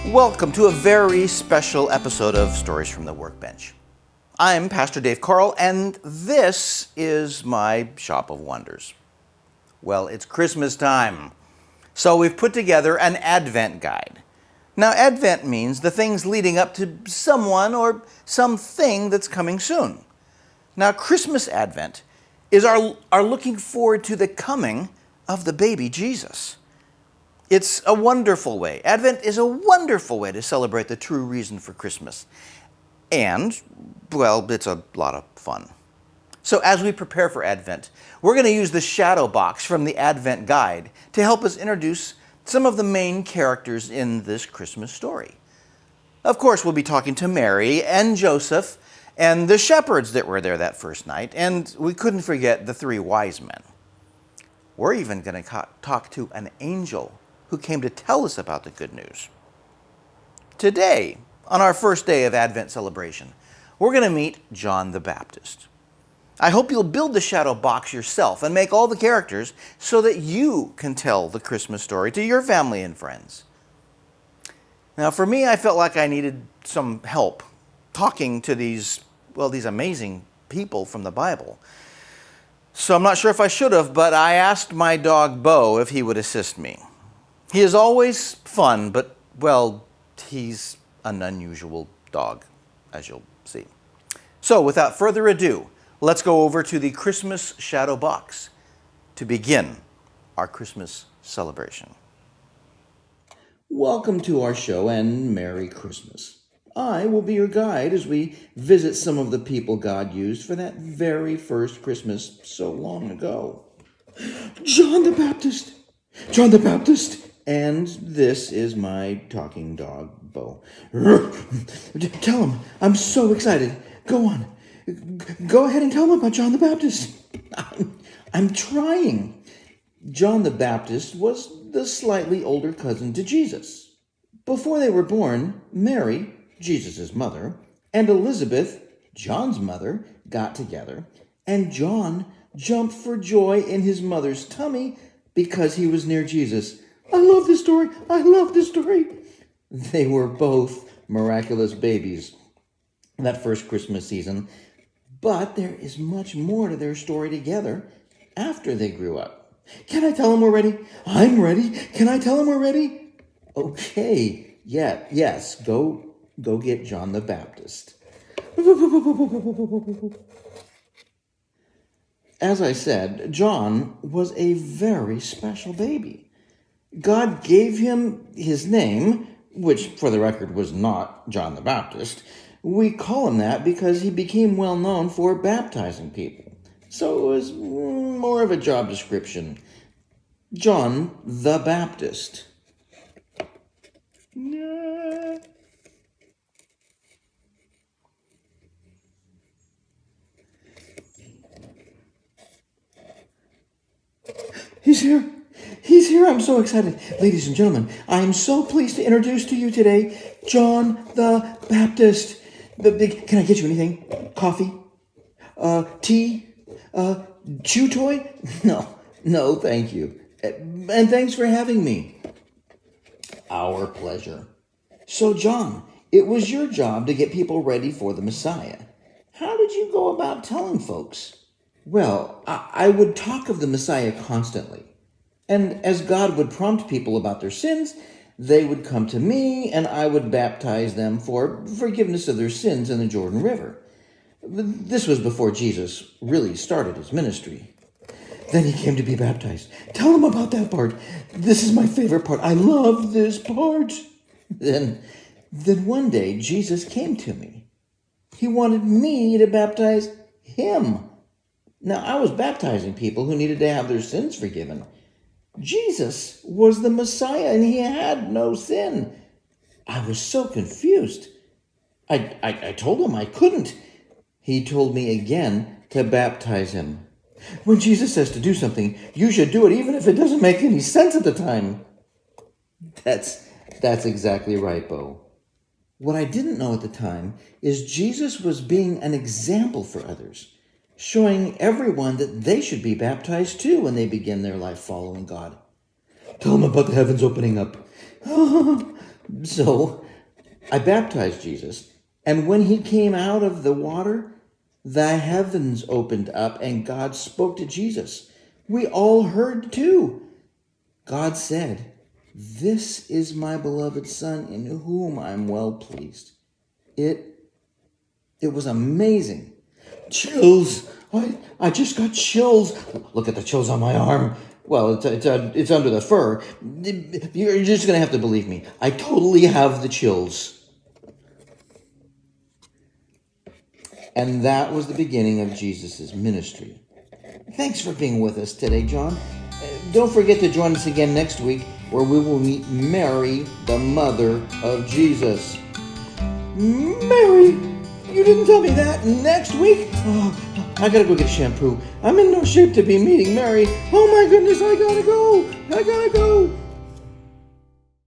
Welcome to a very special episode of Stories from the Workbench. I'm Pastor Dave Carl, and this is my Shop of Wonders. Well, it's Christmas time, so we've put together an Advent guide. Now, Advent means the things leading up to someone or something that's coming soon. Now, Christmas Advent is our looking forward to the coming of the baby Jesus. It's a wonderful way. Advent is a wonderful way to celebrate the true reason for Christmas. And, well, it's a lot of fun. So as we prepare for Advent, we're going to use the shadow box from the Advent guide to help us introduce some of the main characters in this Christmas story. Of course, we'll be talking to Mary and Joseph and the shepherds that were there that first night, and we couldn't forget the 3 wise men. We're even going to talk to an angel who came to tell us about the good news. Today, on our first day of Advent celebration, we're going to meet John the Baptist. I hope you'll build the shadow box yourself and make all the characters so that you can tell the Christmas story to your family and friends. Now, for me, I felt like I needed some help talking to these amazing people from the Bible. So I'm not sure if I should have, but I asked my dog Bo if he would assist me. He is always fun, but, well, he's an unusual dog, as you'll see. So, without further ado, let's go over to the Christmas shadow box to begin our Christmas celebration. Welcome to our show and Merry Christmas. I will be your guide as we visit some of the people God used for that very first Christmas so long ago. John the Baptist! John the Baptist! And this is my talking dog, Bo. Tell him, I'm so excited. Go on. Go ahead and tell him about John the Baptist. I'm trying. John the Baptist was the slightly older cousin to Jesus. Before they were born, Mary, Jesus' mother, and Elizabeth, John's mother, got together, and John jumped for joy in his mother's tummy because he was near Jesus. I love this story. I love this story. They were both miraculous babies that first Christmas season, but there is much more to their story together after they grew up. Can I tell them we're ready? I'm ready. Can I tell them we're ready? Okay. Yes. Go get John the Baptist. As I said, John was a very special baby. God gave him his name, which for the record was not John the Baptist. We call him that because he became well known for baptizing people. So it was more of a job description. John the Baptist. He's here. He's here. I'm so excited. Ladies and gentlemen, I am so pleased to introduce to you today John the Baptist. Can I get you anything? Coffee? Tea? Chew toy? No, thank you. And thanks for having me. Our pleasure. So, John, it was your job to get people ready for the Messiah. How did you go about telling folks? Well, I would talk of the Messiah constantly. And as God would prompt people about their sins, they would come to me and I would baptize them for forgiveness of their sins in the Jordan River. This was before Jesus really started his ministry. Then he came to be baptized. Tell them about that part. This is my favorite part. I love this part. Then one day Jesus came to me. He wanted me to baptize him. Now, I was baptizing people who needed to have their sins forgiven. Jesus was the Messiah and he had no sin. I was so confused. I told him I couldn't. He told me again to baptize him. When Jesus says to do something, you should do it even if it doesn't make any sense at the time. That's exactly right, Bo. What I didn't know at the time is Jesus was being an example for others, showing everyone that they should be baptized too when they begin their life following God. Tell them about the heavens opening up. So I baptized Jesus, and when he came out of the water, the heavens opened up and God spoke to Jesus. We all heard too. God said, "This is my beloved Son in whom I'm well pleased." It was amazing. Chills. I just got chills. Look at the chills on my arm. Well, it's under the fur. You're just going to have to believe me. I totally have the chills. And that was the beginning of Jesus' ministry. Thanks for being with us today, John. Don't forget to join us again next week where we will meet Mary, the mother of Jesus. Mary, you didn't tell me that. Next week? Oh, I gotta go get shampoo. I'm in no shape to be meeting Mary. Oh my goodness, I gotta go.